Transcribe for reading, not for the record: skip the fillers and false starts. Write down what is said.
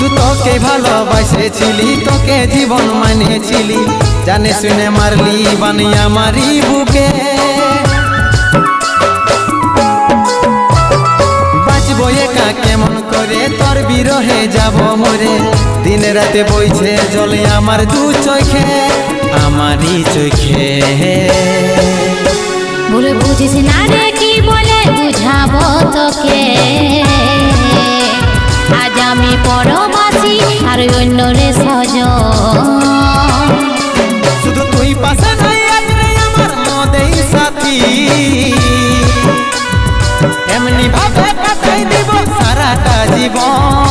শুধু তোকে ভালোবাসেছিলি, তোকে জীবন মানেছিলি, জানে শুনে মারলি বানিয়ে আমারই বুকে। বাঁচবো একা কেমন করে, তোর বিরহে যাব মরে, দিনে রাতে বইছে জলে আমার দু চোখে, আমারই চোখে। বলে বুঝিস না রে কি বলে বুঝাবো তোকে, আজ আমি পরবাসী আর অন্য রে সজন। শুধু তুই পাশে নাই আজ রে আমার মদেই সাথী, এমনি ভাবে কাটাই দিব সারাটা জীবন।